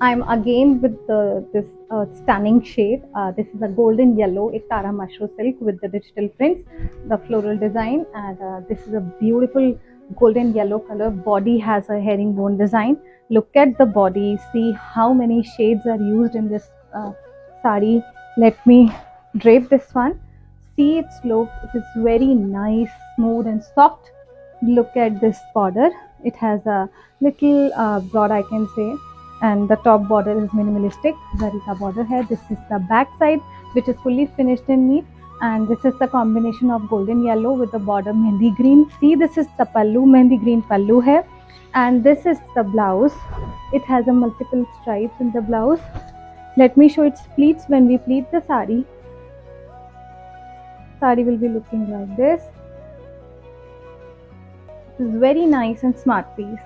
I'm again with this stunning shade. This is a golden yellow Iktara mushroom silk with the digital prints, the floral design, and this is a beautiful golden yellow color. Body has a herringbone design. Look at the body. See how many shades are used in this sari. Let me drape this one. See its look. It is very nice, smooth, and soft. Look at this border. It has a little broad, I can say, and the top border is minimalistic zarika border here. This is the back side, which is fully finished in meat, and this is the combination of golden yellow with the border mehndi green. See, this is the pallu, mehndi green pallu here, and this is the blouse. It has a multiple stripes in the blouse. Let me show its pleats. When we pleat the sari will be looking like this. This is very nice and smart piece.